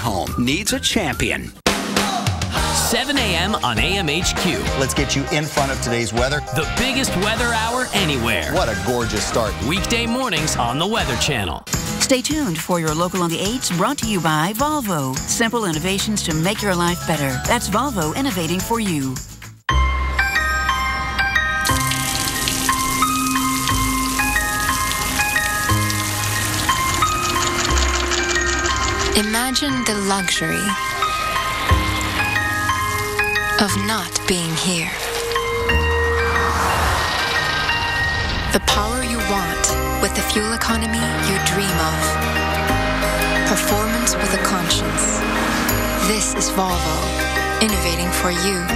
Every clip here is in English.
home needs a champion. 7 a.m. on AMHQ. Let's get you in front of today's weather. The biggest weather hour anywhere. What a gorgeous start. Weekday mornings on the Weather Channel. Stay tuned for your Local on the 8s, brought to you by Volvo. Simple innovations to make your life better. That's Volvo innovating for you. Imagine the luxury of not being here. The power you want with the fuel economy you dream of. Performance with a conscience. This is Volvo, innovating for you.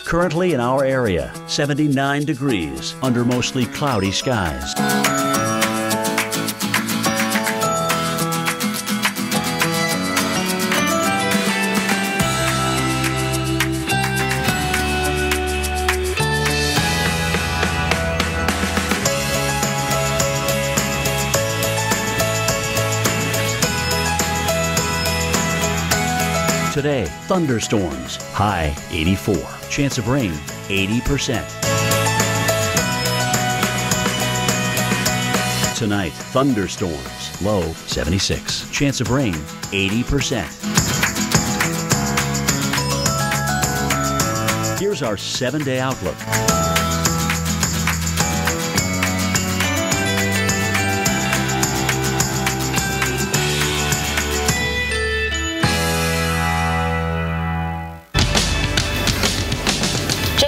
Currently in our area, 79 degrees under mostly cloudy skies. Today, thunderstorms, high 84. Chance of rain, 80%. Tonight, thunderstorms, low 76. Chance of rain, 80%. Here's our 7-day outlook.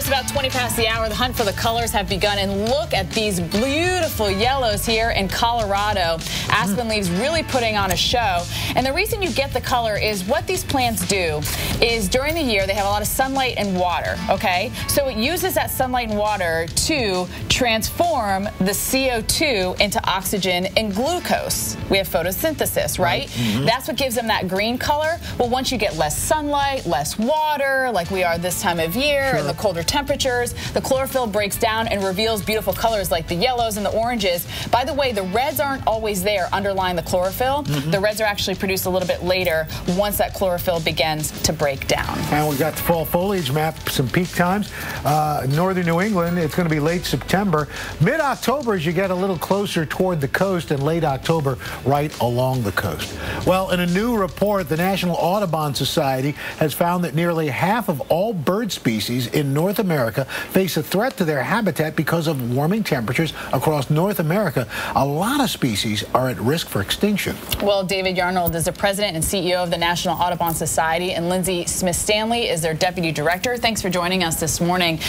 About 20 past the hour, the hunt for the colors have begun, and look at these beautiful yellows here in Colorado. Aspen leaves really putting on a show, and the reason you get the color is what these plants do is during the year they have a lot of sunlight and water, okay? So it uses that sunlight and water to transform the CO2 into oxygen and glucose. We have photosynthesis, right? That's what gives them that green color. Well, once you get less sunlight, less water, like we are this time of year, and the colder temperatures, the chlorophyll breaks down and reveals beautiful colors like the yellows and the oranges. By the way, the reds aren't always there underlying the chlorophyll. The reds are actually produced a little bit later once that chlorophyll begins to break down. And we've got the fall foliage map, some peak times. Northern New England, it's going to be late September. Mid-October as you get a little closer toward the coast, and late October right along the coast. Well, in a new report, the National Audubon Society has found that nearly half of all bird species in North America face a threat to their habitat because of warming temperatures across North America. A lot of species are at risk for extinction. Well, David Yarnold is the president and CEO of the National Audubon Society, and Lindsay Smith-Stanley is their deputy director. Thanks for joining us this morning.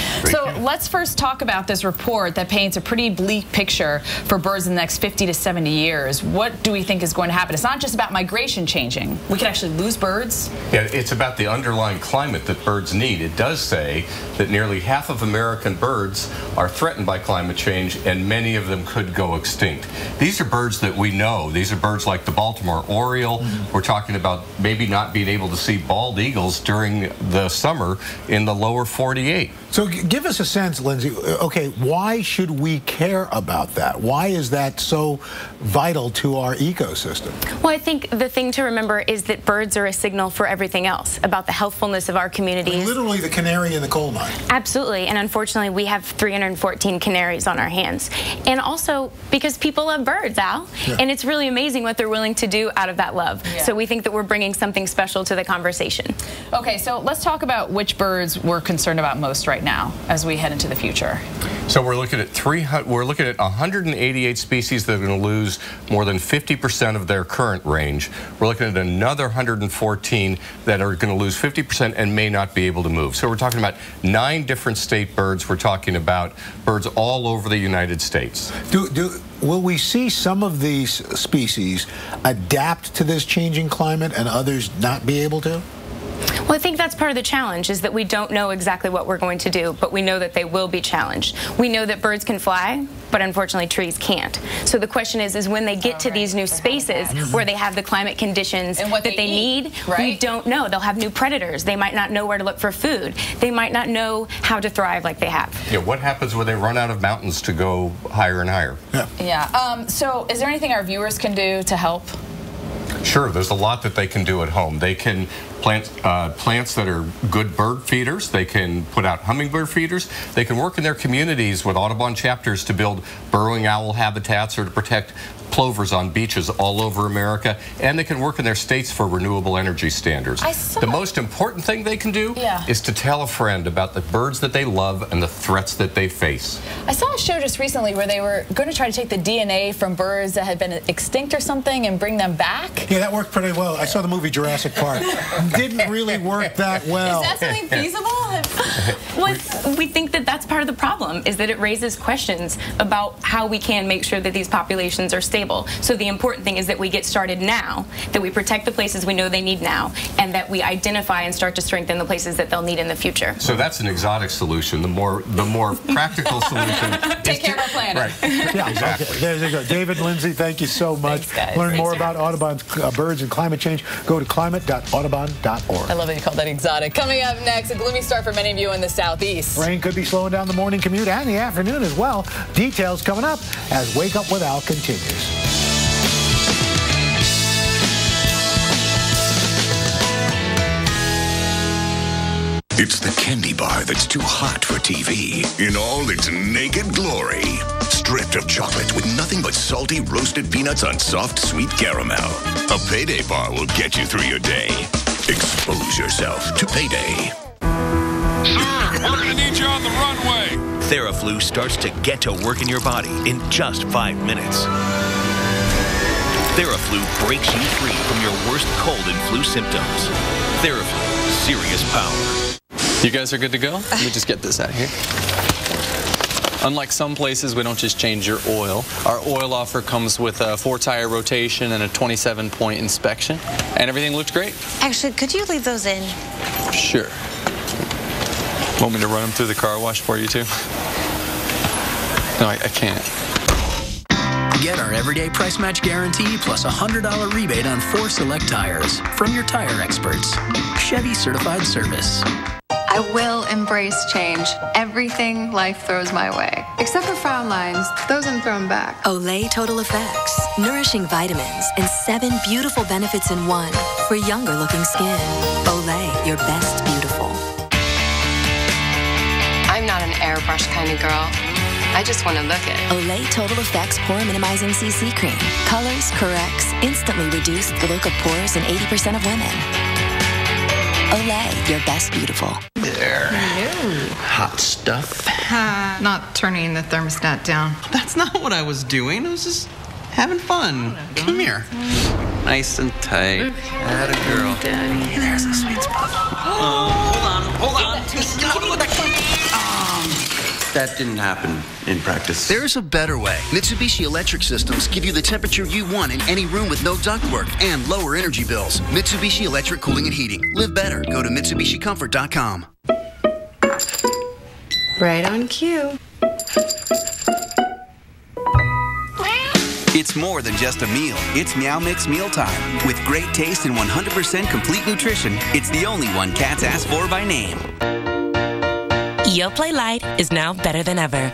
Let's first talk about this report that paints a pretty bleak picture for birds in the next 50 to 70 years. What do we think is going to happen? It's not just about migration changing. We could actually lose birds. Yeah, it's about the underlying climate that birds need. It does say that nearly half of American birds are threatened by climate change, and many of them could go extinct. These are birds that we know. These are birds like the Baltimore Oriole. We're talking about maybe not being able to see bald eagles during the summer in the lower 48. So give us a sense, Lindsay, okay, why should we care about that? Why is that so vital to our ecosystem? Well, I think the thing to remember is that birds are a signal for everything else about the healthfulness of our communities. I mean, literally the canary in the coal mine. Absolutely, and unfortunately we have 314 canaries on our hands. And also because people love birds, Al, and it's really amazing what they're willing to do out of that love. So we think that we're bringing something special to the conversation. Okay, so let's talk about which birds we're concerned about most right now as we head into the future. So we're looking at 188 species that are going to lose more than 50% of their current range. We're looking at another 114 that are going to lose 50% and may not be able to move. So we're talking about 9 different state birds. We're talking about birds all over the United States. Will we see some of these species adapt to this changing climate and others not be able to? Well, I think that's part of the challenge, is that we don't know exactly what we're going to do, but we know that they will be challenged. We know that birds can fly, but unfortunately trees can't. So the question is when they get to these new spaces where they have the climate conditions and what that they need, right? We don't know. They'll have new predators. They might not know where to look for food. They might not know how to thrive like they have. Yeah, what happens when they run out of mountains to go higher and higher? Yeah. So is there anything our viewers can do to help? Sure, there's a lot that they can do at home. They can plant plants that are good bird feeders. They can put out hummingbird feeders. They can work in their communities with Audubon chapters to build burrowing owl habitats or to protect plovers on beaches all over America. And they can work in their states for renewable energy standards. The most important thing they can do is to tell a friend about the birds that they love and the threats that they face. I saw a show just recently where they were going to try to take the DNA from birds that had been extinct or something and bring them back. Yeah, that worked pretty well. I saw the movie Jurassic Park. Didn't really work that well. Is that something feasible? Well, we think that that's part of the problem, is that it raises questions about how we can make sure that these populations are stable. So the important thing is that we get started now, that we protect the places we know they need now, and that we identify and start to strengthen the places that they'll need in the future. So that's an exotic solution. The more practical solution Take care of our planet. Right. Yeah, exactly. Okay. There you go. David Lindsay, thank you so much. Thanks, guys. Learn more about Audubon's birds and climate change. Go to climate.audubon.org. I love that you called that exotic. Coming up next, a gloomy start for many of you in the southeast. Rain could be slowing down the morning commute and the afternoon as well. Details coming up as Wake Up with Al continues. It's the candy bar that's too hot for TV in all its naked glory. Stripped of chocolate with nothing but salty roasted peanuts on soft, sweet caramel. A Payday bar will get you through your day. Expose yourself to Payday. Sir, we're going to need you on the runway. Theraflu starts to get to work in your body in just 5 minutes. Theraflu breaks you free from your worst cold and flu symptoms. Theraflu, serious power. You guys are good to go? Let me just get this out of here. Unlike some places, we don't just change your oil. Our oil offer comes with a 4-tire rotation and a 27-point inspection. And everything looked great. Actually, could you leave those in? Sure. Want me to run them through the car wash for you, too? No, I can't. Get our everyday price match guarantee plus a $100 rebate on 4 select tires from your tire experts. Chevy Certified Service. I will embrace change. Everything life throws my way. Except for frown lines. Those I'm throwing back. Olay Total Effects. Nourishing vitamins and 7 beautiful benefits in one for younger looking skin. Olay, your best beautiful. I'm not an airbrush kind of girl. I just want to look it. Olay Total Effects Pore Minimizing CC Cream. Colors, corrects, instantly reduce the look of pores in 80% of women. Olay, your best beautiful. There. Hot stuff. Not turning the thermostat down. That's not what I was doing. I was just having fun. Come here. Nice and tight. Atta girl. Hey, there's a sweet spot. Hold on. That didn't happen in practice. There's a better way. Mitsubishi Electric Systems give you the temperature you want in any room with no ductwork and lower energy bills. Mitsubishi Electric Cooling and Heating. Live better. Go to MitsubishiComfort.com. Right on cue. It's more than just a meal. It's Meow Mix Mealtime. With great taste and 100% complete nutrition, it's the only one cats ask for by name. Yoplait Light is now better than ever.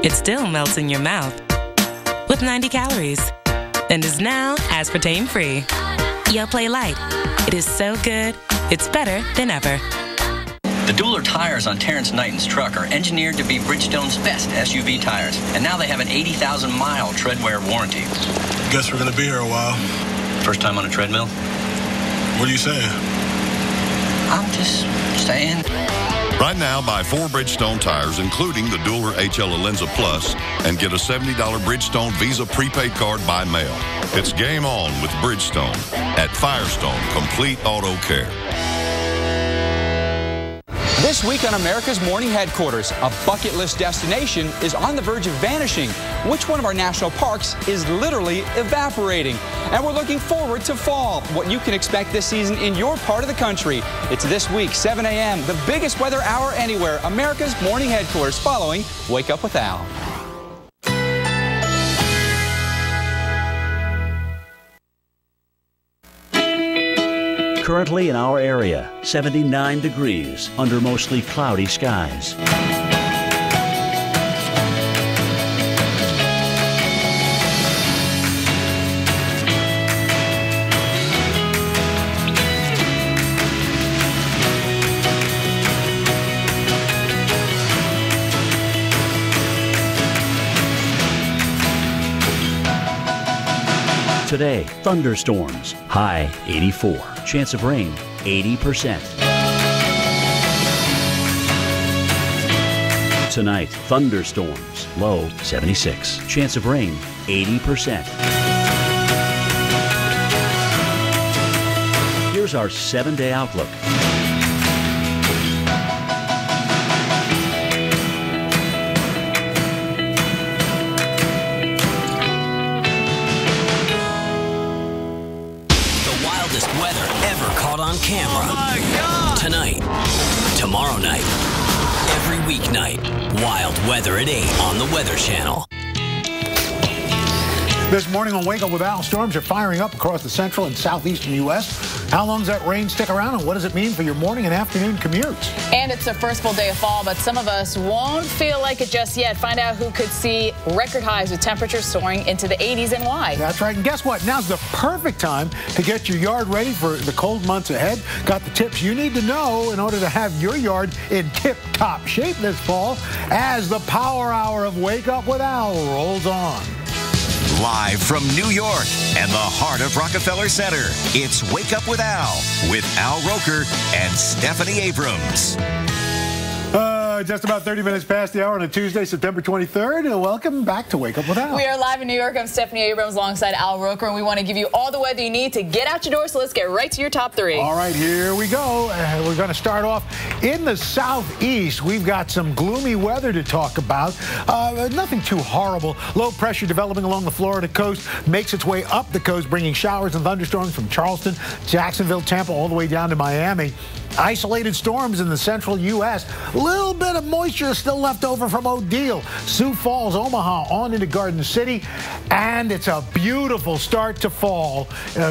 It still melts in your mouth with 90 calories and is now aspartame-free. Yoplait Light. It is so good, it's better than ever. The Dueler tires on Terrence Knighton's truck are engineered to be Bridgestone's best SUV tires, and now they have an 80,000-mile tread wear warranty. Guess we're going to be here a while. First time on a treadmill? What are you saying? I'm just saying. Right now, buy 4 Bridgestone tires, including the Dueler HL Alenza Plus, and get a $70 Bridgestone Visa prepaid card by mail. It's game on with Bridgestone at Firestone Complete Auto Care. This week on America's Morning Headquarters, a bucket list destination is on the verge of vanishing. Which one of our national parks is literally evaporating? And we're looking forward to fall, what you can expect this season in your part of the country. It's this week, 7 a.m., the biggest weather hour anywhere, America's Morning Headquarters, following Wake Up with Al. Currently in our area, 79 degrees under mostly cloudy skies. Today, thunderstorms, high 84. Chance of rain, 80%. Tonight, thunderstorms, low 76. Chance of rain, 80%. Here's our 7-day outlook. On camera. Oh my God. Tonight, tomorrow night, every weeknight, wild weather at 8 on the Weather Channel. This morning on Wake Up with Al, storms are firing up across the central and southeastern U.S. How long does that rain stick around, and what does it mean for your morning and afternoon commutes? And it's the first full day of fall, but some of us won't feel like it just yet. Find out who could see record highs with temperatures soaring into the 80s and why. That's right. And guess what? Now's the perfect time to get your yard ready for the cold months ahead. Got the tips you need to know in order to have your yard in tip-top shape this fall as the Power Hour of Wake Up with Al rolls on. Live from New York and the heart of Rockefeller Center, it's Wake Up with Al with Al Roker and Stephanie Abrams. Just about 30 minutes past the hour on a Tuesday, September 23rd. Welcome back to Wake Up with Al. We are live in New York. I'm Stephanie Abrams alongside Al Roker, and we want to give you all the weather you need to get out your door. So let's get right to your top three. All right, here we go. We're going to start off in the southeast. We've got some gloomy weather to talk about. Nothing too horrible. Low pressure developing along the Florida coast makes its way up the coast, bringing showers and thunderstorms from Charleston, Jacksonville, Tampa, all the way down to Miami. Isolated storms in the central U.S. A little bit of moisture still left over from Odile, Sioux Falls, Omaha, on into Garden City. And it's a beautiful start to fall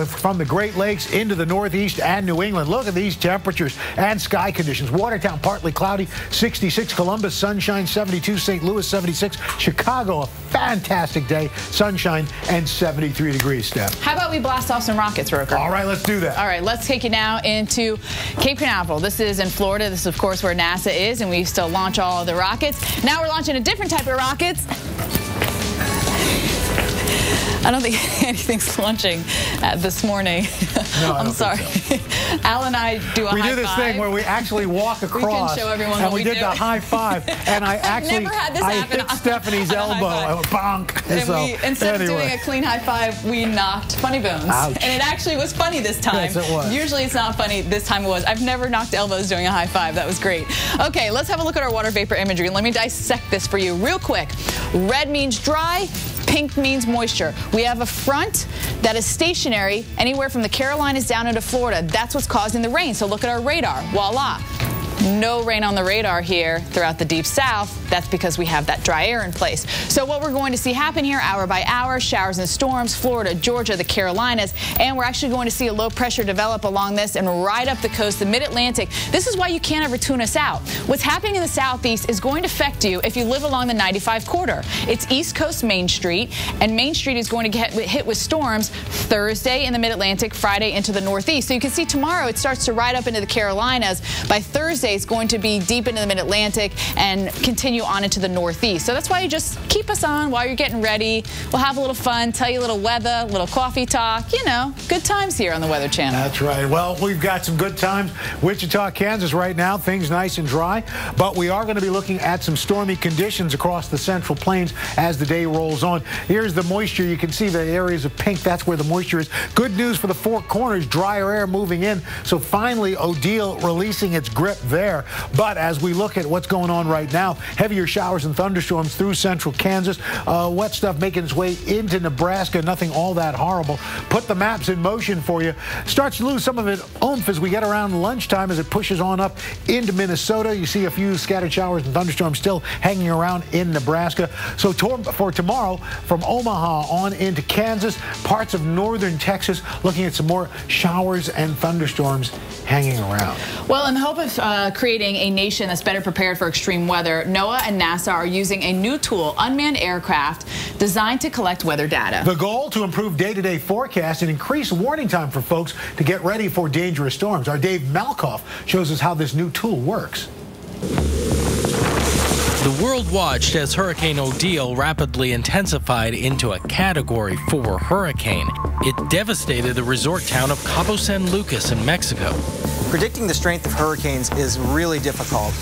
from the Great Lakes into the Northeast and New England. Look at these temperatures and sky conditions. Watertown, partly cloudy, 66. Columbus, sunshine, 72. St. Louis, 76. Chicago, a fantastic day, sunshine, and 73 degrees, Steph. How about we blast off some rockets, Roker? All right, let's do that. All right, let's take you now into Cape Canaveral. This is in Florida. This is, of course, where NASA is, and we still launch all of the rockets. Now we're launching a different type of rockets. I don't think anything's launching this morning. No, I'm sorry. So. Al and I do a high five. We do this thing where we actually walk across. We can show everyone and what we did the high five, and I actually hit Stephanie's elbow. I went bonk. And so, instead of doing a clean high five, we knocked funny bones. Ouch. And it actually was funny this time. Yes, it was. Usually it's not funny. This time it was. I've never knocked elbows doing a high five. That was great. Okay, let's have a look at our water vapor imagery. Let me dissect this for you real quick. Red means dry. Pink means moisture. We have a front that is stationary anywhere from the Carolinas down into Florida. That's what's causing the rain. So look at our radar. Voila. No rain on the radar here throughout the deep south. That's because we have that dry air in place. So what we're going to see happen here hour by hour, showers and storms, Florida, Georgia, the Carolinas, and we're actually going to see a low pressure develop along this and right up the coast, the mid-Atlantic. This is why you can't ever tune us out. What's happening in the southeast is going to affect you if you live along the 95 corridor. It's East Coast Main Street, and Main Street is going to get hit with storms Thursday in the mid-Atlantic, Friday into the northeast. So you can see tomorrow it starts to ride up into the Carolinas. By Thursday, it's going to be deep into the mid-Atlantic and continue on into the northeast. So that's why you just keep us on while you're getting ready. We'll have a little fun, tell you a little weather, a little coffee talk, you know, good times here on the Weather Channel. That's right. Well, we've got some good times. Wichita, Kansas right now, things nice and dry, but we are going to be looking at some stormy conditions across the Central Plains as the day rolls on. Here's the moisture. You can see the areas of pink. That's where the moisture is. Good news for the Four Corners, drier air moving in. So finally, Odile releasing its grip there. there. But as we look at what's going on right now, heavier showers and thunderstorms through central Kansas, wet stuff making its way into Nebraska, nothing all that horrible. Put the maps in motion for you. Starts to lose some of its oomph as we get around lunchtime as it pushes on up into Minnesota. You see a few scattered showers and thunderstorms still hanging around in Nebraska. So for tomorrow, from Omaha on into Kansas, parts of northern Texas, looking at some more showers and thunderstorms hanging around. Well, in the hope of creating a nation that's better prepared for extreme weather, NOAA and NASA are using a new tool, unmanned aircraft, designed to collect weather data. The goal, to improve day-to-day forecasts and increase warning time for folks to get ready for dangerous storms. Our Dave Malkoff shows us how this new tool works. The world watched as Hurricane Odile rapidly intensified into a Category 4 hurricane. It devastated the resort town of Cabo San Lucas in Mexico. Predicting the strength of hurricanes is really difficult.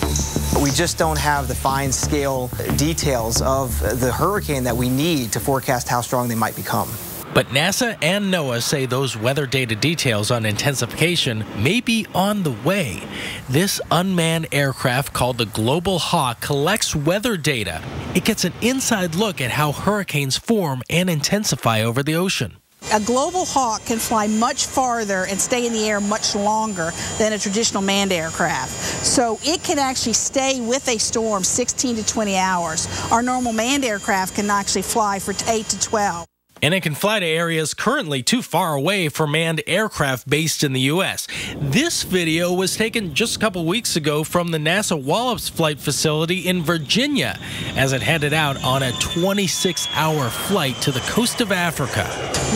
We just don't have the fine scale details of the hurricane that we need to forecast how strong they might become. But NASA and NOAA say those weather data details on intensification may be on the way. This unmanned aircraft called the Global Hawk collects weather data. It gets an inside look at how hurricanes form and intensify over the ocean. A Global Hawk can fly much farther and stay in the air much longer than a traditional manned aircraft. So it can actually stay with a storm 16 to 20 hours. Our normal manned aircraft can actually fly for 8 to 12. And it can fly to areas currently too far away for manned aircraft based in the U.S. This video was taken just a couple weeks ago from the NASA Wallops Flight Facility in Virginia as it headed out on a 26-hour flight to the coast of Africa.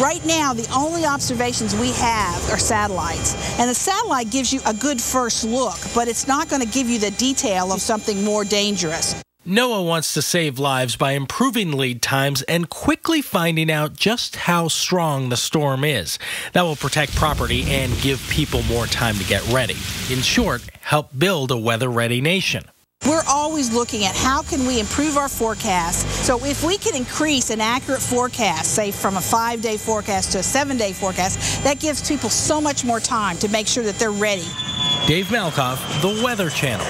Right now, the only observations we have are satellites. And the satellite gives you a good first look, but it's not going to give you the detail of something more dangerous. NOAA wants to save lives by improving lead times and quickly finding out just how strong the storm is. That will protect property and give people more time to get ready. In short, help build a weather-ready nation. We're always looking at how can we improve our forecast. So if we can increase an accurate forecast, say from a 5-day forecast to a 7-day forecast, that gives people so much more time to make sure that they're ready. Dave Malkoff, The Weather Channel.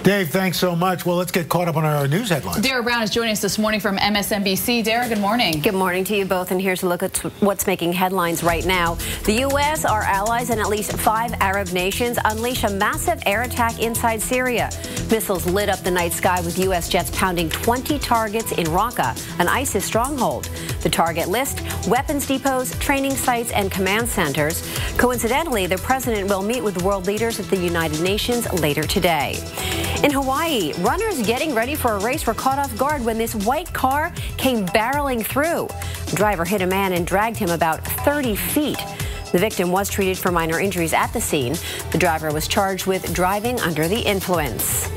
Dave, thanks so much. Well, let's get caught up on our news headlines. Dara Brown is joining us this morning from MSNBC. Dara, good morning. Good morning to you both, and here's a look at what's making headlines right now. The U.S., our allies, and at least 5 Arab nations unleash a massive air attack inside Syria. Missiles lit up the night sky with U.S. jets pounding 20 targets in Raqqa, an ISIS stronghold. The target list: weapons depots, training sites, and command centers. Coincidentally, the president will meet with world leaders at the United Nations later today. In Hawaii, runners getting ready for a race were caught off guard when this white car came barreling through. The driver hit a man and dragged him about 30 feet. The victim was treated for minor injuries at the scene. The driver was charged with driving under the influence.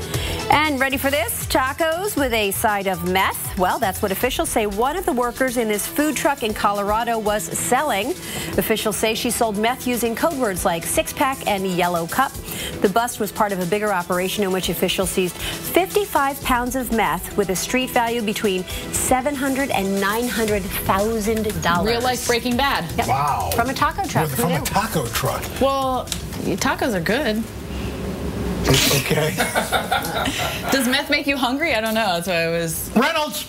And ready for this? Tacos with a side of meth? Well, that's what officials say one of the workers in this food truck in Colorado was selling. Officials say she sold meth using code words like six-pack and yellow cup. The bust was part of a bigger operation in which officials seized 55 pounds of meth with a street value between $700,000 and $900,000. Real life Breaking Bad. Yep. Wow. From a taco truck. From a taco truck. Well, tacos are good. Okay. Does meth make you hungry? I don't know. That's why I was... Reynolds!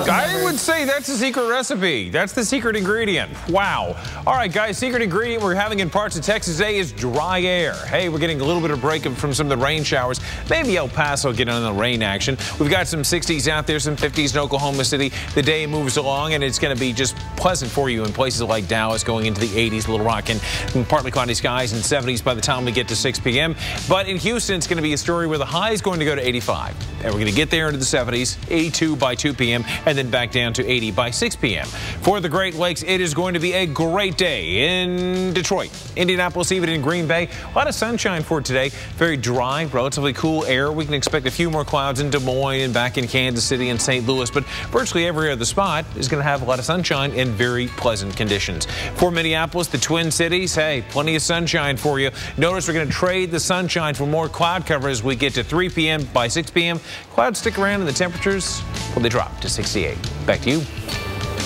I would say that's a secret recipe. That's the secret ingredient. Wow. All right, guys, secret ingredient we're having in parts of Texas today is dry air. Hey, we're getting a little bit of break from some of the rain showers. Maybe El Paso getting on the rain action. We've got some 60s out there, some 50s in Oklahoma City. The day moves along, and it's going to be just pleasant for you in places like Dallas, going into the 80s, Little Rock, and partly cloudy skies and 70s by the time we get to 6 p.m. But in Houston, it's going to be a story where the high is going to go to 85. And we're going to get there into the 70s, 82 by 2 p.m., and then back down to 80 by 6 p.m. For the Great Lakes, it is going to be a great day in Detroit, Indianapolis, even in Green Bay. A lot of sunshine for today. Very dry, relatively cool air. We can expect a few more clouds in Des Moines and back in Kansas City and St. Louis, but virtually every other spot is going to have a lot of sunshine and very pleasant conditions. For Minneapolis, the Twin Cities, hey, plenty of sunshine for you. Notice we're going to trade the sunshine for more cloud cover as we get to 3 p.m. By 6 p.m., clouds stick around and the temperatures, well, they drop to 68. Back to you.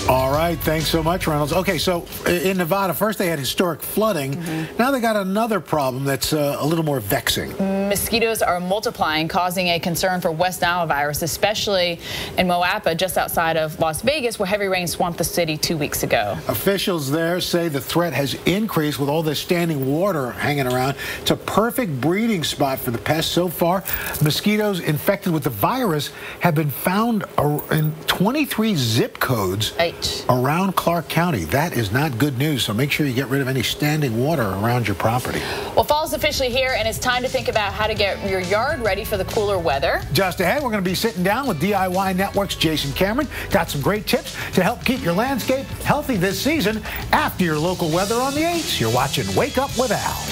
All right, thanks so much, Reynolds. Okay, so in Nevada, first they had historic flooding. Now they got another problem that's a little more vexing. Mosquitoes are multiplying, causing a concern for West Nile virus, especially in Moapa, just outside of Las Vegas, where heavy rain swamped the city 2 weeks ago. Officials there say the threat has increased with all this standing water hanging around. It's a perfect breeding spot for the pests so far. Mosquitoes infected with the virus have been found in 23 zip codes around Clark County. That is not good news, so make sure you get rid of any standing water around your property. Well, fall's officially here, and it's time to think about how to get your yard ready for the cooler weather. Just ahead, we're going to be sitting down with DIY Network's Jason Cameron. Got some great tips to help keep your landscape healthy this season. After your local weather on the 8s, you're watching Wake Up with Al.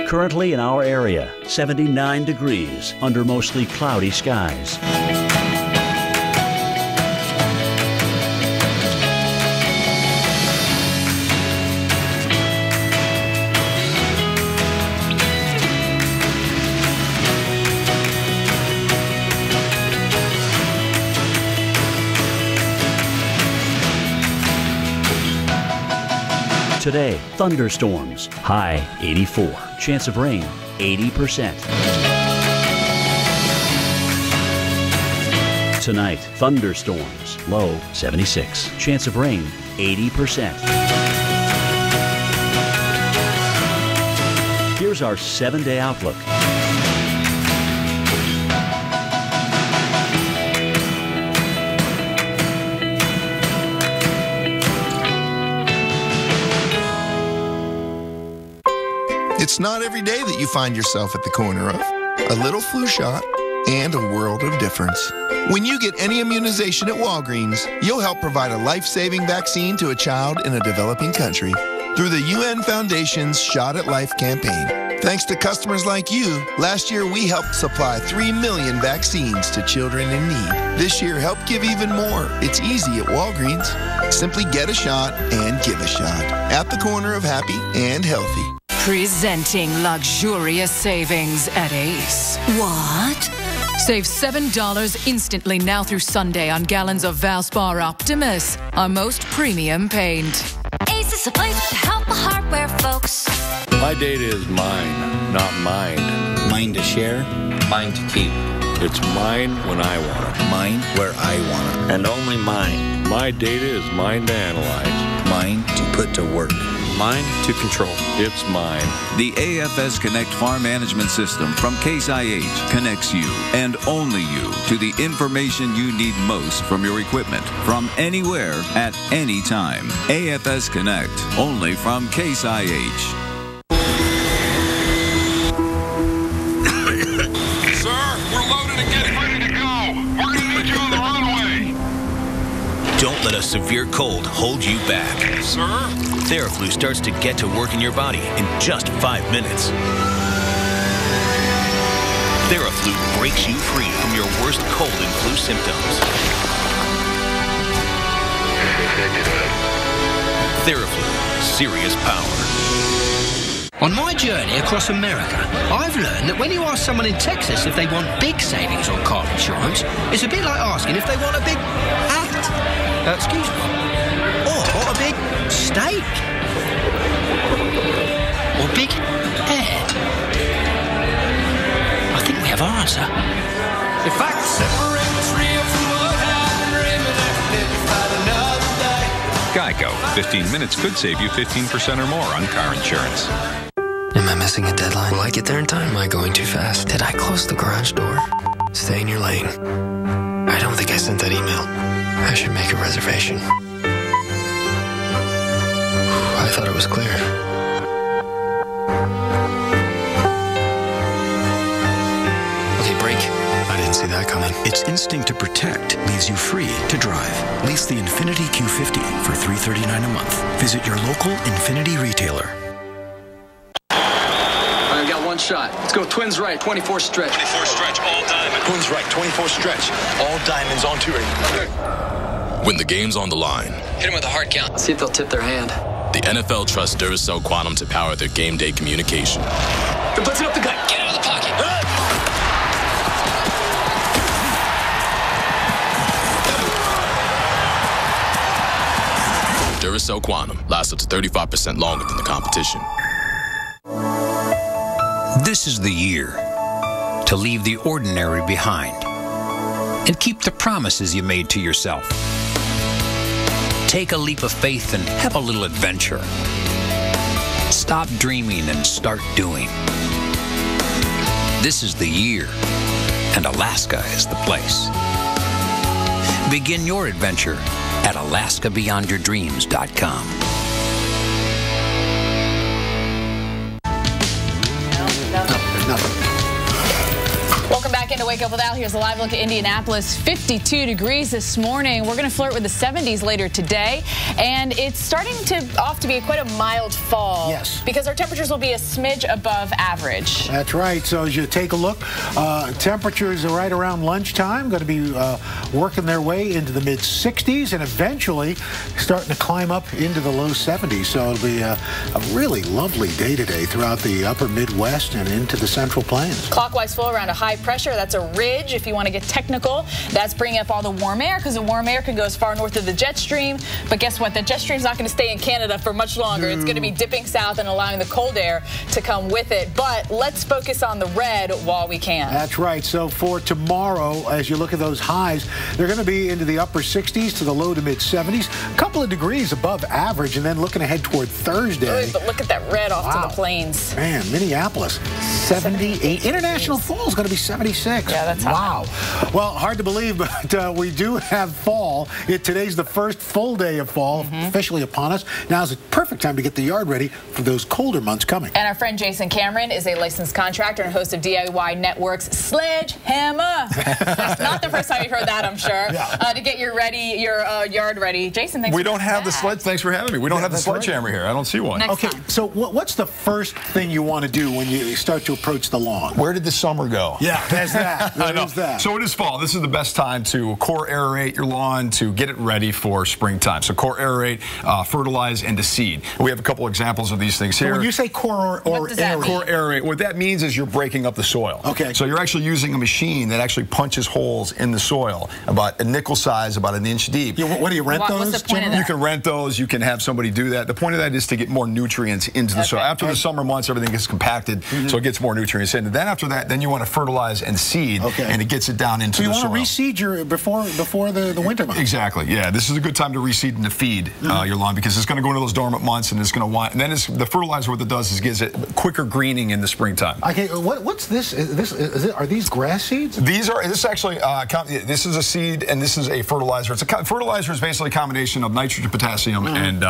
Currently in our area, 79 degrees under mostly cloudy skies. Today, thunderstorms, high 84. Chance of rain, 80%. Tonight, thunderstorms, low 76. Chance of rain, 80%. Here's our 7-day outlook. It's not every day that you find yourself at the corner of a little flu shot and a world of difference. When you get any immunization at Walgreens, you'll help provide a life-saving vaccine to a child in a developing country through the UN Foundation's Shot at Life campaign. Thanks to customers like you, last year we helped supply 3 million vaccines to children in need. This year, help give even more. It's easy at Walgreens. Simply get a shot and give a shot. At the corner of happy and healthy. Presenting luxurious savings at Ace. What? Save $7 instantly now through Sunday on gallons of Valspar Optimus, our most premium paint. Ace is a place to help the hardware folks. My data is mine, not mine. Mine to share, mine to keep. It's mine when I want it. Mine where I want it. And only mine. My data is mine to analyze. Mine to put to work. Mine to control. It's mine. The AFS Connect Farm Management System from Case IH connects you and only you to the information you need most from your equipment from anywhere at any time. AFS Connect, only from Case IH. Don't let a severe cold hold you back. Sir? Theraflu starts to get to work in your body in just 5 minutes. Theraflu breaks you free from your worst cold and flu symptoms. Theraflu, serious power. On my journey across America, I've learned that when you ask someone in Texas if they want big savings on car insurance, it's a bit like asking if they want a big hat. Excuse me. Or a big steak. Or big head. I think we have our answer. If I could separate what's real from what happened, maybe find another day. Geico. 15 minutes could save you 15% or more on car insurance. Am I missing a deadline? Will I get there in time? Am I going too fast? Did I close the garage door? Stay in your lane. I don't think I sent that email. I should make a reservation. I thought it was clear. Okay, break. I didn't see that coming. Its instinct to protect leaves you free to drive. Lease the Infiniti Q50 for $339 a month. Visit your local Infiniti retailer. I've got one shot. Let's go twins right, 24 stretch. 24 stretch, all diamond. Twins right, 24 stretch. All diamonds on 2 ready. When the game's on the line. Hit him with a hard count. See if they'll tip their hand. The NFL trusts Duracell Quantum to power their game day communication. They're blitzing up the gut. Get out of the pocket. Duracell Quantum lasts up to 35% longer than the competition. This is the year to leave the ordinary behind and keep the promises you made to yourself. Take a leap of faith and have a little adventure. Stop dreaming and start doing. This is the year, and Alaska is the place. Begin your adventure at AlaskaBeyondYourDreams.com. Welcome back into Wake Up with Al. Here's a live look at Indianapolis. 52 degrees this morning. We're going to flirt with the 70s later today. And it's starting off to be quite a mild fall. Yes. Because our temperatures will be a smidge above average. That's right. So as you take a look, temperatures are right around lunchtime, going to be working their way into the mid-60s and eventually starting to climb up into the low 70s. So it'll be a really lovely day today throughout the upper Midwest and into the Central Plains. Clockwise flow around a high pressure. That's a ridge, if you want to get technical. That's bringing up all the warm air, because the warm air can go as far north of the jet stream. But guess what? The jet stream's not going to stay in Canada for much longer. It's going to be dipping south and allowing the cold air to come with it. But let's focus on the red while we can. That's right. So for tomorrow, as you look at those highs, they're going to be into the upper 60s to the low to mid 70s. A couple of degrees above average, and then looking ahead toward Thursday. But look at that red off to the plains. Man, Minneapolis, 78. International Fall is going to be 76. Yeah, that's wow. Well, hard to believe, but we do have fall. Today's the first full day of fall officially upon us. Now's the perfect time to get the yard ready for those colder months coming. And our friend Jason Cameron is a licensed contractor and host of DIY Network's Sledgehammer. That's not the first time you've heard that, I'm sure. Yeah. To get your yard ready. Jason, thanks We for don't have the sledge. Thanks for having me. We don't have the sledgehammer here. I don't see one. Okay, so what's the first thing you want to do when you start to approach the lawn? Where did the summer go? Yeah, there's that. I know. So it is fall. This is the best time to core aerate your lawn to get it ready for springtime. So core aerate, fertilize, and to seed. We have a couple examples of these things here. So when you say core aerate, core aerate, what that means is you're breaking up the soil. Okay. So you're actually using a machine that actually punches holes in the soil about a nickel size, about an inch deep. Yeah, what do you rent those? What's the point of that? You can rent those. You can have somebody do that. The point of that is to get more nutrients into the soil. After the summer months, everything gets compacted, so it gets more nutrients in. And then after that, then you want to fertilize and seed, and it gets it down into the soil. So you want to reseed your before the winter months. Exactly. Yeah, this is a good time to reseed and to feed your lawn, because it's going to go into those dormant months, and it's going to want. And then the fertilizer, what it does is gives it quicker greening in the springtime. Okay, what's this? Are these grass seeds? This is a seed, and this is a fertilizer. Fertilizer is basically a combination of nitrogen, potassium, and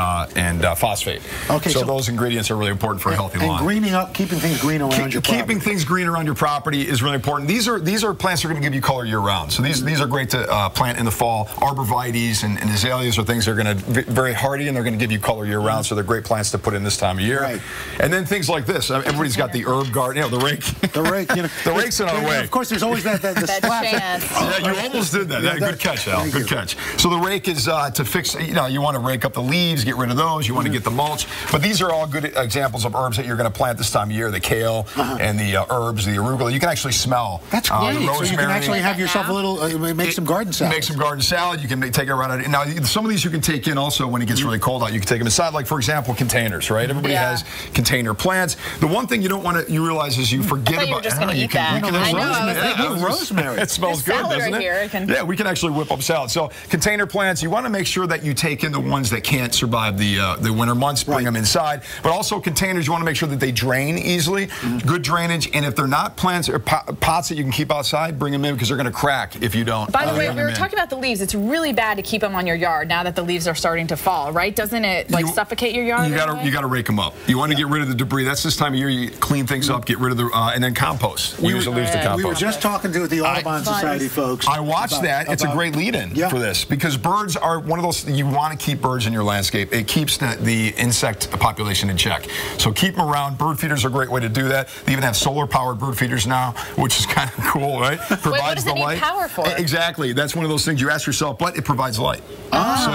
phosphate. Okay, so those ingredients are really important for a healthy lawn. And greening up, keeping things green around your property. Keeping things green around your property is really important. These are plants that are going to give you color year round. So these are great to plant in the fall. Arborvitaes and azaleas are things that are going to be very hardy, and they're going to give you color year round. So they're great plants to put in this time of year. Right. And then things like this. Everybody's got the herb garden. You know, the rake. The rake. You know, the rake's in our way. Of course, there's always that chance. Yeah, you almost did that. Good catch, Al. Good catch. So the rake is to fix. You want to rake up the leaves, get rid of those. You want to get the mulch. But these are all good examples of herbs that you're going to plant this time of year. The kale and the herbs, the arugula. You can actually smell. That's great. So you can actually have yourself a little, make some garden salad. Make some garden salad. You can take it around it. Now, some of these you can take in also when it gets really cold out. You can take them inside, like, for example, containers, right? Everybody has container plants. The one thing you don't want to, you realize is you forget about. You were just going to eat that. I know. Rosemary. It smells good, doesn't it? Yeah, we can actually whip up salad. So container plants, you want to make sure that you take in the ones that can't survive the winter months, bring them inside. But also containers, you want to make sure that they drain easily, good drainage. And if they're not plants or pots that you can keep outside, bring them in, because they're going to crack if you don't. By the way, we were talking about the leaves. It's really bad to keep them on your yard now that the leaves are starting to fall, right? Doesn't it suffocate your yard? You got to rake them up. You want to get rid of the debris. That's this time of year. You clean things up, get rid of the and then compost. We use the leaves to compost. We were just talking to the Audubon Society folks. I watched that. It's a great lead-in for this, because birds are one of those. You want to keep birds in your landscape. It keeps the insect population in check. So keep them around. Bird feeders are a great way to do that. They even have solar-powered bird feeders now, which is kind of cool, right? Provides what does it need power for? Exactly. That's one of those things you ask yourself, but it provides light. So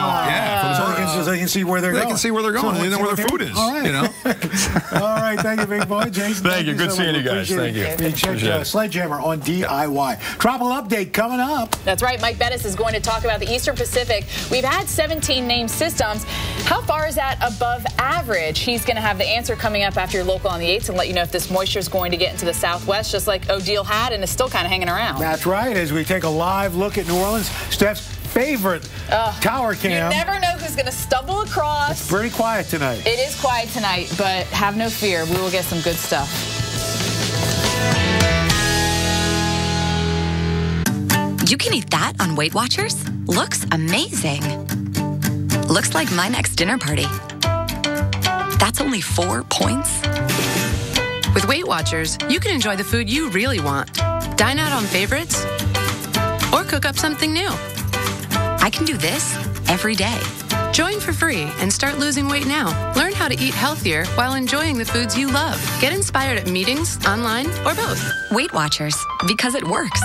so they can see where they're going. They can see where they're going. They know where their food is. All right. You know? All right. Thank you, big boy. Jason, thank you. Good seeing you guys. Thank you. Check Sledgehammer on DIY. Tropical Update coming up. That's right. Mike Bettis is going to talk about the Eastern Pacific. We've had 17 named systems. How far is that above average? He's going to have the answer coming up after your local on the 8th and let you know if this moisture is going to get into the southwest, just like Odile had, and is still kind of hanging around. That's right. As we take a live look at New Orleans, Steph's favorite tower cam. You never know who's going to stumble across. It's pretty quiet tonight. It is quiet tonight, but have no fear. We will get some good stuff. You can eat that on Weight Watchers. Looks amazing. Looks like my next dinner party. That's only 4 points. With Weight Watchers, you can enjoy the food you really want. Dine out on favorites or cook up something new. I can do this every day. Join for free and start losing weight now. Learn how to eat healthier while enjoying the foods you love. Get inspired at meetings, online, or both. Weight Watchers, because it works.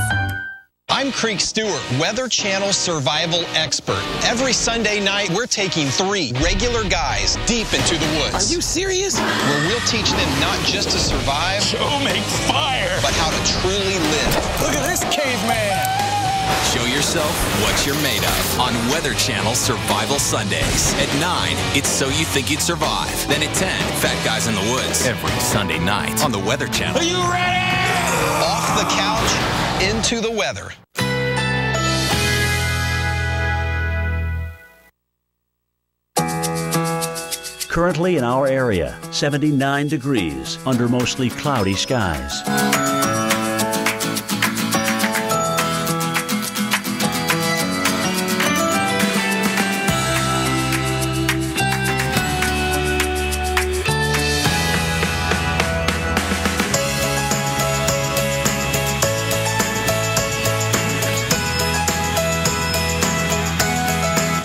I'm Creek Stewart, Weather Channel survival expert. Every Sunday night, we're taking 3 regular guys deep into the woods. Are you serious? Where we'll teach them not just to survive, Show makes fire, but how to truly live. Look at this caveman. Show yourself what you're made of on Weather Channel Survival Sundays. At 9, it's So You Think You'd Survive. Then at 10, Fat Guys in the Woods. Every Sunday night on the Weather Channel. Are you ready? Off the couch, into the weather. Currently in our area, 79 degrees under mostly cloudy skies.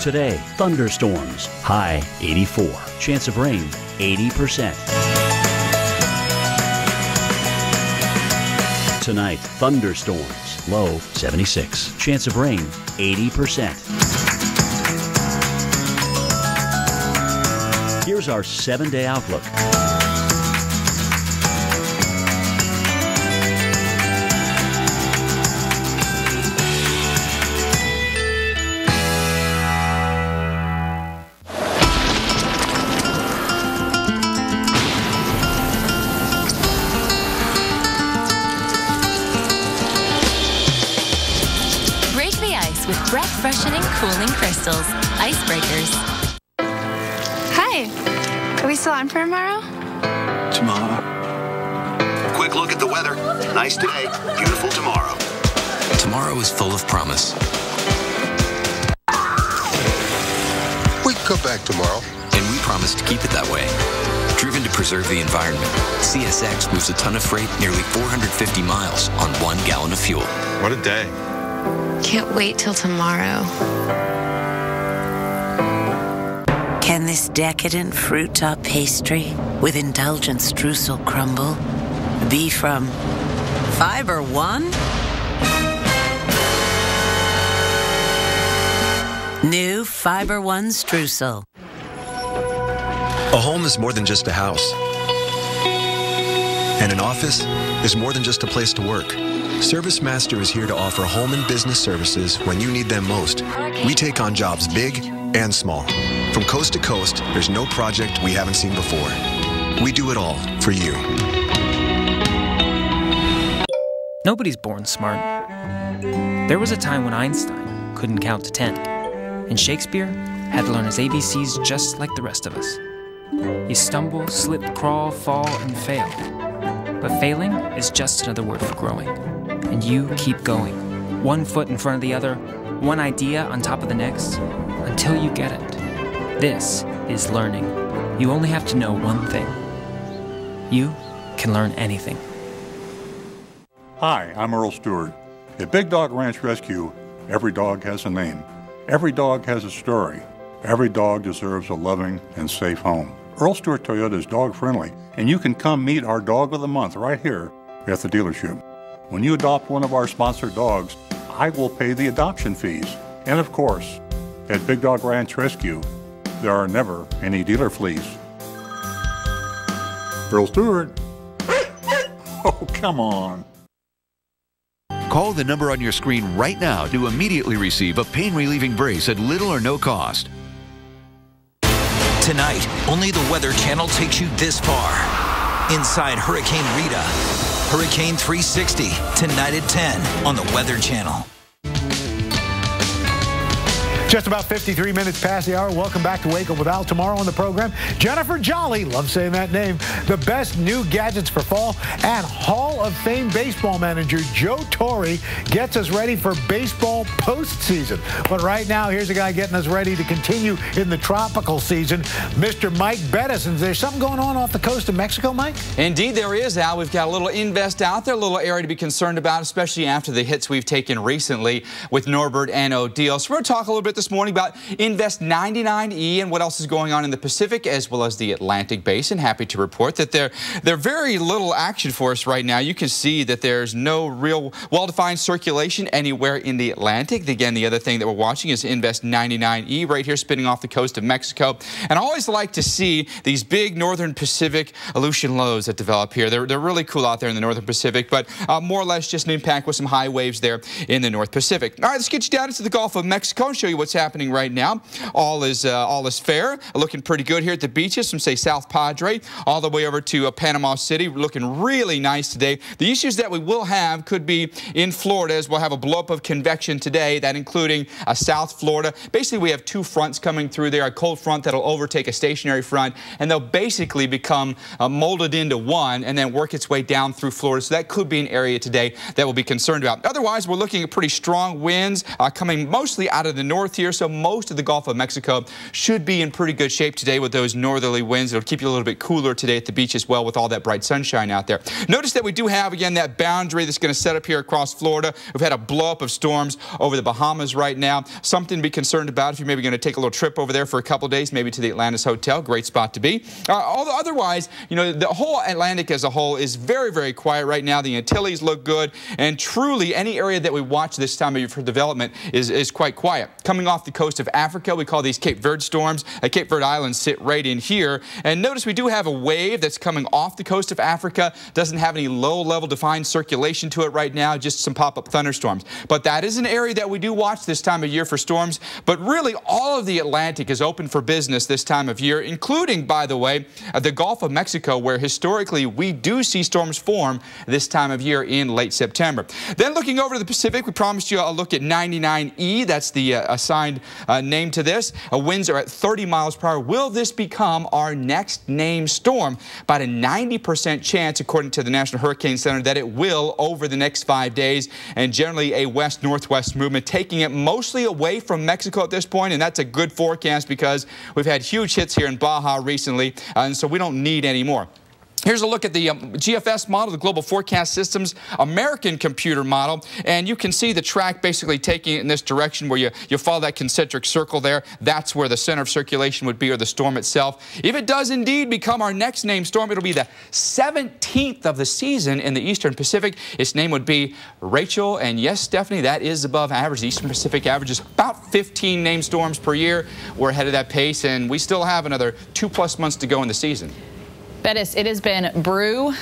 Today, thunderstorms, high 84. Chance of rain, 80%. Tonight, thunderstorms, low 76. Chance of rain, 80%. Here's our 7-day outlook. Freshening, cooling crystals. Icebreakers. Hi. Are we still on for tomorrow? Tomorrow. Quick look at the weather. Nice today. Beautiful tomorrow. Tomorrow is full of promise. We can come back tomorrow. And we promise to keep it that way. Driven to preserve the environment, CSX moves a ton of freight nearly 450 miles on 1 gallon of fuel. What a day. Can't wait till tomorrow. Can this decadent fruit top pastry with indulgent streusel crumble be from Fiber One? New Fiber One streusel. A home is more than just a house. And an office is more than just a place to work. ServiceMaster is here to offer home and business services when you need them most. We take on jobs big and small. From coast to coast, there's no project we haven't seen before. We do it all for you. Nobody's born smart. There was a time when Einstein couldn't count to 10, and Shakespeare had to learn his ABCs just like the rest of us. You stumble, slip, crawl, fall, and fail. But failing is just another word for growing. And you keep going, 1 foot in front of the other, one idea on top of the next, until you get it. This is learning. You only have to know one thing. You can learn anything. Hi, I'm Earl Stewart. At Big Dog Ranch Rescue, every dog has a name. Every dog has a story. Every dog deserves a loving and safe home. Earl Stewart Toyota is dog friendly, and you can come meet our Dog of the Month right here at the dealership. When you adopt one of our sponsored dogs, I will pay the adoption fees. And of course, at Big Dog Ranch Rescue, there are never any dealer fleas. Earl Stewart. Oh, come on. Call the number on your screen right now to immediately receive a pain-relieving brace at little or no cost. Tonight, only the Weather Channel takes you this far. Inside Hurricane Rita. Hurricane 360, tonight at 10 on the Weather Channel. Just about 53 minutes past the hour. Welcome back to Wake Up with Al. Tomorrow on the program, Jennifer Jolly, love saying that name, the best new gadgets for fall, and Hall of Fame baseball manager Joe Torre gets us ready for baseball postseason. But right now, here's a guy getting us ready to continue in the tropical season, Mr. Mike Bettis. And there's something going on off the coast of Mexico, Mike? Indeed, there is, Al. We've got a little invest out there, a little area to be concerned about, especially after the hits we've taken recently with Norbert and Odile. So we're going to talk a little bit this morning about Invest 99E and what else is going on in the Pacific as well as the Atlantic Basin. Happy to report that there's very little action for us right now. You can see that there's no real well-defined circulation anywhere in the Atlantic. Again, the other thing that we're watching is Invest 99E right here spinning off the coast of Mexico. And I always like to see these big northern Pacific Aleutian lows that develop here. They're really cool out there in the northern Pacific, but more or less just an impact with some high waves there in the North Pacific. All right, let's get you down into the Gulf of Mexico and show you what's happening right now. All is fair, looking pretty good here at the beaches from, say, South Padre all the way over to Panama City, looking really nice today. The issues that we will have could be in Florida, as we'll have a blow-up of convection today, that including South Florida. Basically, we have two fronts coming through there, a cold front that'll overtake a stationary front, and they'll basically become molded into one and then work its way down through Florida. So that could be an area today that we'll be concerned about. Otherwise, we're looking at pretty strong winds coming mostly out of the north here, so most of the Gulf of Mexico should be in pretty good shape today with those northerly winds. It'll keep you a little bit cooler today at the beach as well with all that bright sunshine out there. Notice that we do have, again, that boundary that's going to set up here across Florida. We've had a blow-up of storms over the Bahamas right now. Something to be concerned about if you're maybe going to take a little trip over there for a couple of days, maybe to the Atlantis Hotel. Great spot to be. Otherwise, you know, the whole Atlantic as a whole is very, very quiet right now. The Antilles look good, and truly any area that we watch this time of year for development is quite quiet. Coming off the coast of Africa, we call these Cape Verde storms. Cape Verde Islands sit right in here. And notice we do have a wave that's coming off the coast of Africa. Doesn't have any low-level defined circulation to it right now, just some pop-up thunderstorms. But that is an area that we do watch this time of year for storms. But really, all of the Atlantic is open for business this time of year, including, by the way, the Gulf of Mexico, where historically we do see storms form this time of year in late September. Then looking over to the Pacific, we promised you a look at 99E. That's the assigned name to this. Winds are at 30 miles per hour. Will this become our next named storm? About a 90% chance, according to the National Hurricane Center, that it will over the next 5 days, and generally a west-northwest movement, taking it mostly away from Mexico at this point, and that's a good forecast because we've had huge hits here in Baja recently, and so we don't need any more. Here's a look at the GFS model, the Global Forecast Systems American computer model, and you can see the track basically taking it in this direction where you follow that concentric circle there. That's where the center of circulation would be, or the storm itself. If it does indeed become our next named storm, it'll be the 17th of the season in the Eastern Pacific. Its name would be Rachel, and yes, Stephanie, that is above average. The Eastern Pacific average is about 15 named storms per year. We're ahead of that pace, and we still have another 2+ months to go in the season. Bettis, it has been brutal.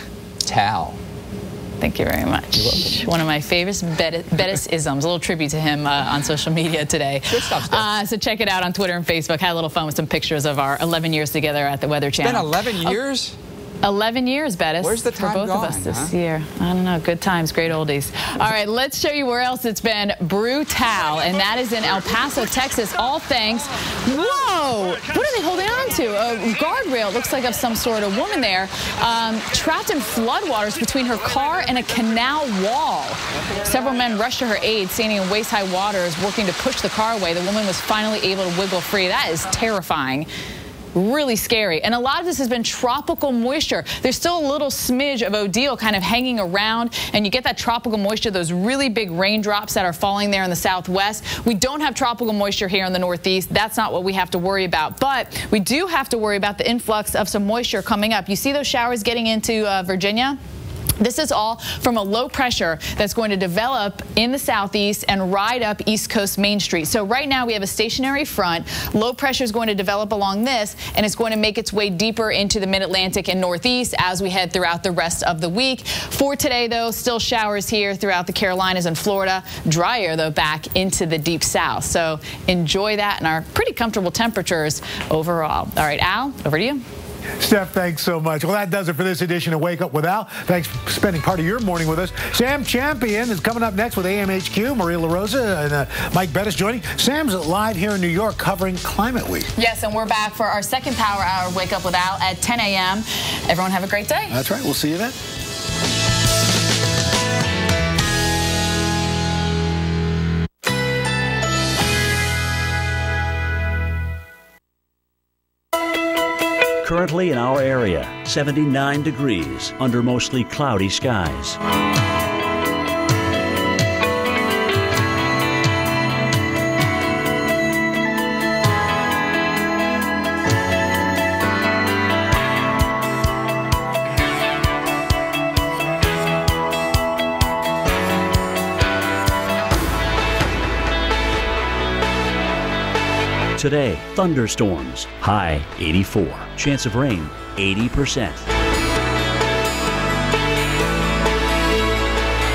Thank you very much. One of my favorite Bettis-isms. A little tribute to him on social media today. Good stuff, Steph. So check it out on Twitter and Facebook. Had a little fun with some pictures of our 11 years together at the Weather Channel. It's been 11 years? 11 years, Bettis. Where's the time for both gone, of us this year? I don't know. Good times, great oldies. All right, let's show you where else it's been brutal, and that is in El Paso, Texas. All thanks. Whoa! What are they holding on to? A guardrail. It looks like of some sort. A woman there trapped in floodwaters between her car and a canal wall. Several men rushed to her aid, standing in waist-high waters, working to push the car away. The woman was finally able to wiggle free. That is terrifying. Really scary. And a lot of this has been tropical moisture. There's still a little smidge of Odile kind of hanging around, and you get that tropical moisture, those really big raindrops that are falling there in the southwest. We don't have tropical moisture here in the northeast. That's not what we have to worry about. But we do have to worry about the influx of some moisture coming up. You see those showers getting into Virginia? This is all from a low pressure that's going to develop in the southeast and ride up East Coast Main Street. So right now we have a stationary front. Low pressure is going to develop along this, and it's going to make its way deeper into the mid-Atlantic and northeast as we head throughout the rest of the week. For today, though, still showers here throughout the Carolinas and Florida. Drier, though, back into the deep south. So enjoy that and our pretty comfortable temperatures overall. All right, Al, over to you. Steph, thanks so much. Well, that does it for this edition of Wake Up with Al. Thanks for spending part of your morning with us. Sam Champion is coming up next with AMHQ. Maria LaRosa and Mike Bettis joining. Sam's live here in New York covering Climate Week. Yes, and we're back for our second Power Hour Wake Up with Al at 10 a.m. Everyone have a great day. That's right. We'll see you then. Currently in our area, 79 degrees under mostly cloudy skies. Today, thunderstorms, high 84. Chance of rain, 80%.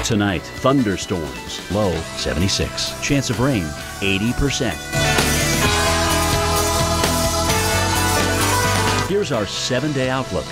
Tonight, thunderstorms, low 76. Chance of rain, 80%. Here's our 7-day outlook.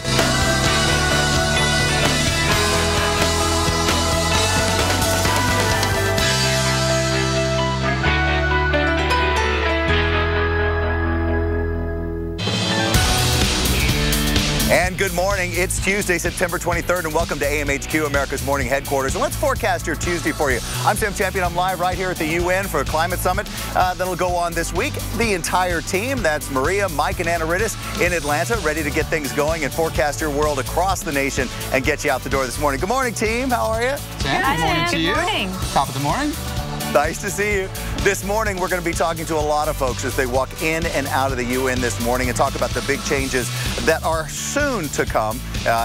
And good morning. It's Tuesday, September 23rd, and welcome to AMHQ, America's Morning Headquarters. And let's forecast your Tuesday for you. I'm Sam Champion. I'm live right here at the UN for a climate summit that'll go on this week. The entire team, that's Maria, Mike, and Anna Rittis in Atlanta, ready to get things going and forecast your world across the nation and get you out the door this morning. Good morning, team. How are you? Sam, good morning to you. Good morning. Top of the morning. Nice to see you. This morning, we're going to be talking to a lot of folks as they walk in and out of the UN this morning and talk about the big changes that are soon to come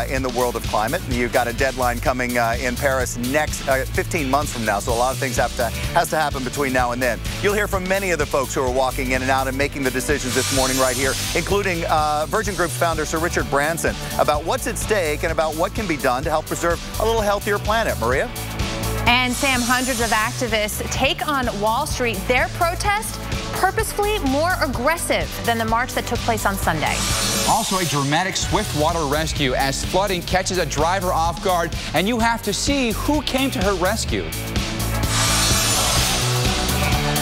in the world of climate. You've got a deadline coming in Paris next 15 months from now, so a lot of things has to happen between now and then. You'll hear from many of the folks who are walking in and out and making the decisions this morning right here, including Virgin Group's founder, Sir Richard Branson, about what's at stake and about what can be done to help preserve a little healthier planet. Maria? And Sam, hundreds of activists take on Wall Street. Their protest purposefully more aggressive than the march that took place on Sunday. Also a dramatic swift-water rescue as flooding catches a driver off guard, and you have to see who came to her rescue.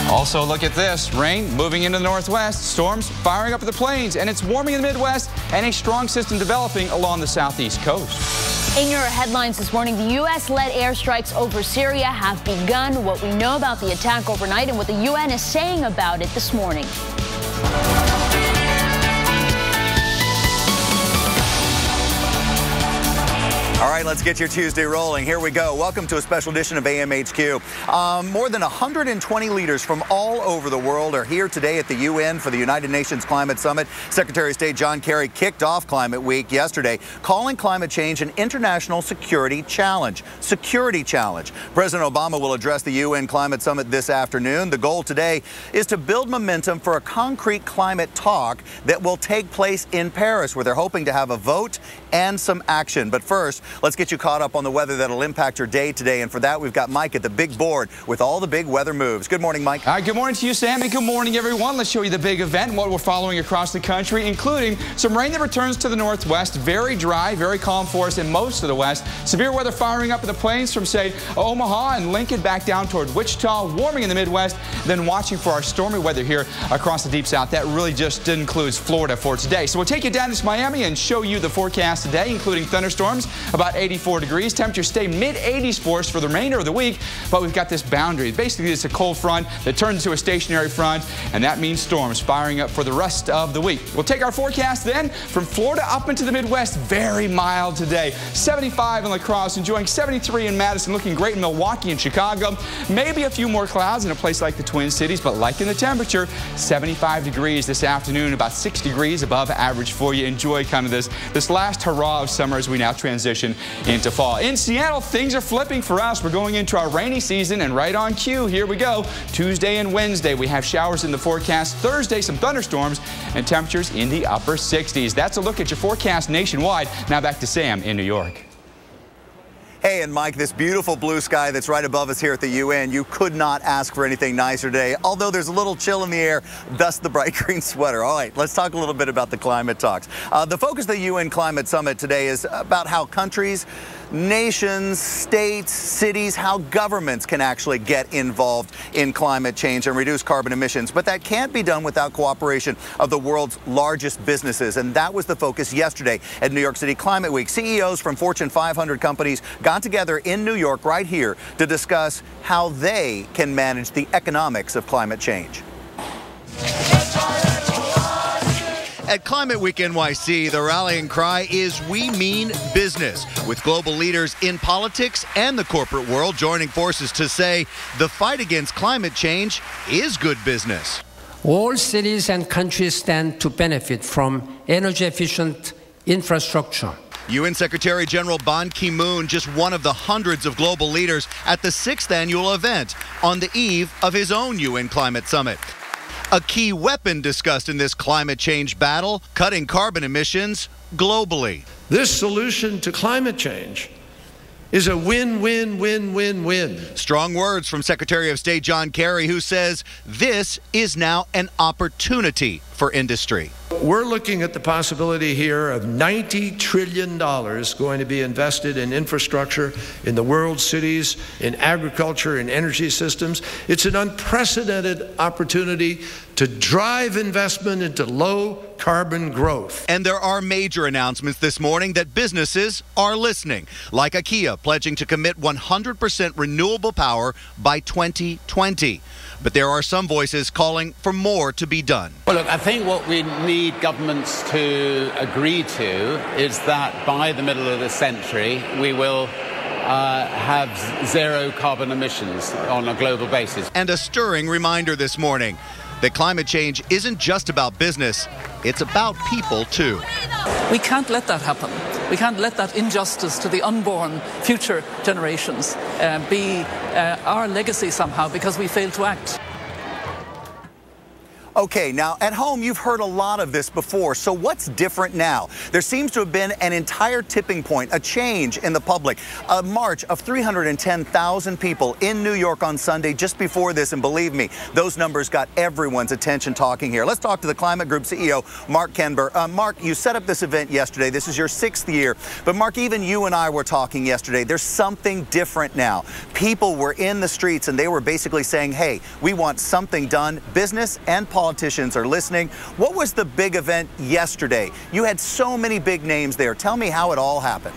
Also, look at this. Rain moving into the northwest, storms firing up at the plains, and it's warming in the Midwest, and a strong system developing along the southeast coast. In your headlines this morning, the U.S.-led airstrikes over Syria have begun. What we know about the attack overnight and what the UN is saying about it this morning. All right, let's get your Tuesday rolling. Here we go. Welcome to a special edition of AMHQ. More than 120 leaders from all over the world are here today at the UN for the United Nations Climate Summit. Secretary of State John Kerry kicked off Climate Week yesterday, calling climate change an international security challenge. President Obama will address the UN Climate Summit this afternoon. The goal today is to build momentum for a concrete climate talk that will take place in Paris, where they're hoping to have a vote and some action. But first, let's get you caught up on the weather that'll impact your day today. And for that, we've got Mike at the big board with all the big weather moves. Good morning, Mike. All right, good morning to you, Sam, and good morning, everyone. Let's show you the big event and what we're following across the country, including some rain that returns to the northwest. Very dry, very calm for us in most of the west. Severe weather firing up in the plains from, say, Omaha and Lincoln back down toward Wichita, warming in the Midwest, then watching for our stormy weather here across the deep south. That really just includes Florida for today. So we'll take you down to Miami and show you the forecast today, including thunderstorms, about 84 degrees. Temperatures stay mid-80s for us for the remainder of the week, but we've got this boundary. Basically, it's a cold front that turns into a stationary front, and that means storms firing up for the rest of the week. We'll take our forecast then from Florida up into the Midwest. Very mild today. 75 in La Crosse, enjoying 73 in Madison, looking great in Milwaukee and Chicago. Maybe a few more clouds in a place like the Twin Cities, but liking the temperature, 75 degrees this afternoon, about 6 degrees above average for you. Enjoy kind of this last hurrah of summer as we now transition transition into fall. In Seattle, things are flipping for us. We're going into our rainy season, and right on cue, here we go. Tuesday and Wednesday, we have showers in the forecast. Thursday, some thunderstorms and temperatures in the upper 60s. That's a look at your forecast nationwide. Now back to Sam in New York. Hey, and Mike, this beautiful blue sky that's right above us here at the UN, you could not ask for anything nicer today, although there's a little chill in the air, thus the bright green sweater. All right, let's talk a little bit about the climate talks. The focus of the UN Climate Summit today is about how countries, nations, states, cities, how governments can actually get involved in climate change and reduce carbon emissions. But that can't be done without cooperation of the world's largest businesses. And that was the focus yesterday at New York City Climate Week. CEOs from Fortune 500 companies got together in New York right here to discuss how they can manage the economics of climate change. At Climate Week NYC, the rallying cry is "We mean business," with global leaders in politics and the corporate world joining forces to say the fight against climate change is good business. All cities and countries stand to benefit from energy-efficient infrastructure. UN Secretary General Ban Ki-moon, just one of the hundreds of global leaders at the 6th annual event on the eve of his own UN Climate Summit. A key weapon discussed in this climate change battle, cutting carbon emissions globally. This solution to climate change is a win-win-win-win-win. Strong words from Secretary of State John Kerry, who says this is now an opportunity for industry. We're looking at the possibility here of $90 trillion going to be invested in infrastructure in the world's cities, in agriculture, in energy systems. It's an unprecedented opportunity to drive investment into low carbon growth. And there are major announcements this morning that businesses are listening, like IKEA pledging to commit 100% renewable power by 2020. But there are some voices calling for more to be done. Well, look, I think what we need governments to agree to is that by the middle of the century, we will have zero carbon emissions on a global basis. And a stirring reminder this morning that climate change isn't just about business, it's about people too. We can't let that happen. We can't let that injustice to the unborn future generations be our legacy somehow because we failed to act. Okay, now at home you've heard a lot of this before, so what's different now? There seems to have been an entire tipping point, a change in the public. A march of 310,000 people in New York on Sunday just before this, and believe me, those numbers got everyone's attention talking here. Let's talk to the Climate Group CEO, Mark Kenber. Mark, you set up this event yesterday. This is your 6th year. But Mark, even you and I were talking yesterday. There's something different now. People were in the streets and they were basically saying, hey, we want something done. Business and politicians are listening. What was the big event yesterday? You had so many big names there. Tell me how it all happened.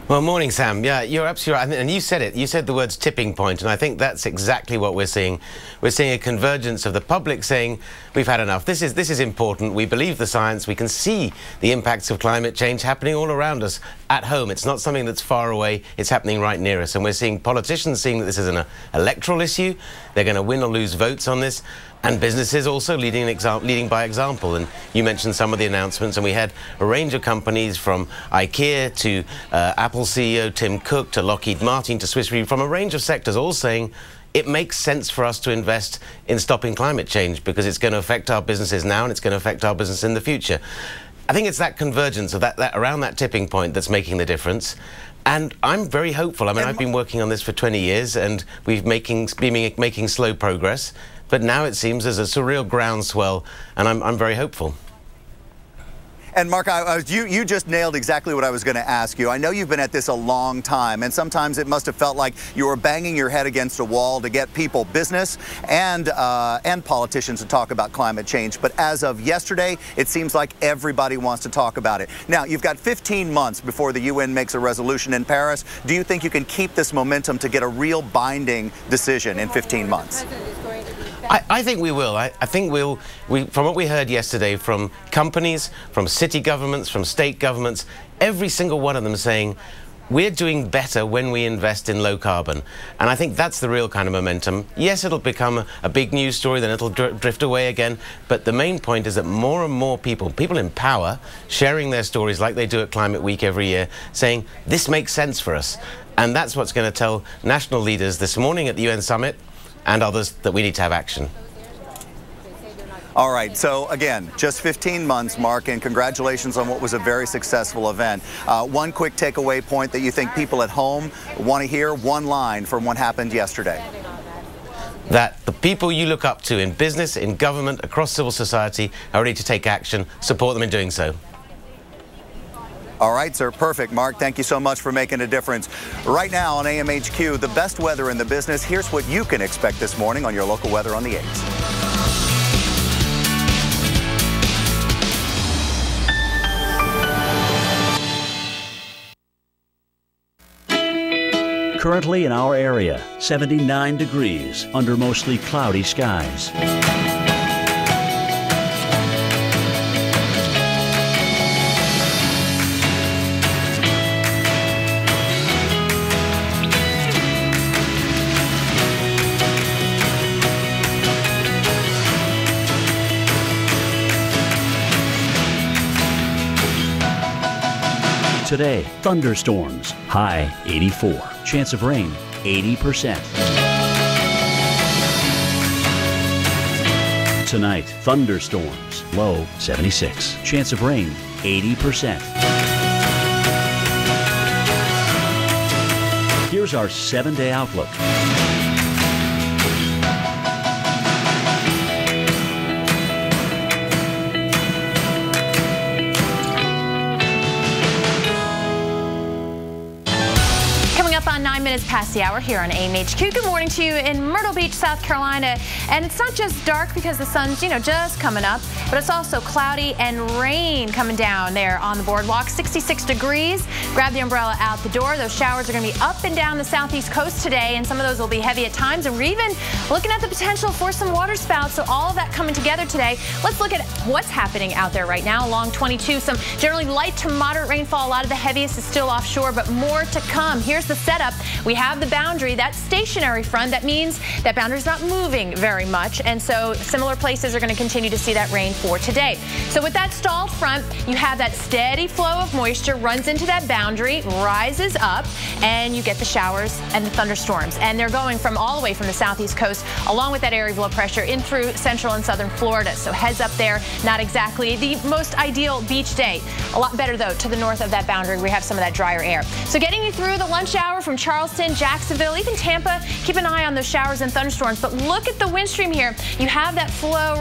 Well, morning, Sam. Yeah, you're absolutely right. And you said it. You said the words tipping point, and I think that's exactly what we're seeing. We're seeing a convergence of the public saying, we've had enough. This is important. We believe the science. We can see the impacts of climate change happening all around us at home. It's not something that's far away. It's happening right near us. And we're seeing politicians seeing that this is an electoral issue. They're going to win or lose votes on this. And businesses also leading by example. And you mentioned some of the announcements, and we had a range of companies from IKEA to Apple CEO Tim Cook to Lockheed Martin to Swiss Re, from a range of sectors, all saying it makes sense for us to invest in stopping climate change because it's going to affect our businesses now and it's going to affect our business in the future. I think it's that convergence of that around that tipping point that's making the difference. And I'm very hopeful. I mean, I've been working on this for 20 years and we've been making slow progress. But now it seems there's a surreal groundswell, and I'm very hopeful. And Mark, you just nailed exactly what I was going to ask you. I know you've been at this a long time, and sometimes it must have felt like you were banging your head against a wall to get people, business and politicians to talk about climate change. But as of yesterday, it seems like everybody wants to talk about it. Now, you've got 15 months before the UN makes a resolution in Paris. Do you think you can keep this momentum to get a real binding decision in 15 months? I think we will. I think from what we heard yesterday from companies, from city governments, from state governments, every single one of them saying, we're doing better when we invest in low carbon. And I think that's the real kind of momentum. Yes, it'll become a big news story, then it'll drift away again. But the main point is that more and more people in power, sharing their stories like they do at Climate Week every year, saying, this makes sense for us. And that's what's going to tell national leaders this morning at the UN Summit and others that we need to have action. All right, so again, just 15 months, Mark, and congratulations on what was a very successful event. One quick takeaway point that you think people at home want to hear, one line from what happened yesterday. That the people you look up to in business, in government, across civil society are ready to take action. Support them in doing so. All right, sir. Perfect. Mark, thank you so much for making a difference. Right now on AMHQ, the best weather in the business. Here's what you can expect this morning on your local weather on the 8s. Currently in our area, 79 degrees under mostly cloudy skies. Today, thunderstorms, high 84. Chance of rain, 80%. Tonight, thunderstorms, low 76. Chance of rain, 80%. Here's our 7-day outlook. On 9 minutes past the hour here on AMHQ. Good morning to you in Myrtle Beach, South Carolina. And it's not just dark because the sun's, just coming up, but it's also cloudy and rain coming down there on the boardwalk. 66 degrees. Grab the umbrella out the door. Those showers are going to be up and down the southeast coast today, and some of those will be heavy at times. And we're even looking at the potential for some water spouts. So all of that coming together today. Let's look at what's happening out there right now along 22. Some generally light to moderate rainfall. A lot of the heaviest is still offshore, but more to come. Here's the setup. We have the boundary, that stationary front. That means that boundary is not moving very much, and so similar places are going to continue to see that rain for today. So with that stalled front, you have that steady flow of moisture runs into that boundary, rises up, and you get the showers and the thunderstorms. And they're going from all the way from the southeast coast, along with that area of low pressure, in through central and southern Florida. So heads up there, not exactly the most ideal beach day. A lot better, though, to the north of that boundary. We have some of that drier air. So getting you through the lunch hour from Charleston, Jacksonville, even Tampa, keep an eye on those showers and thunderstorms. But look at the wind stream here. You have that flow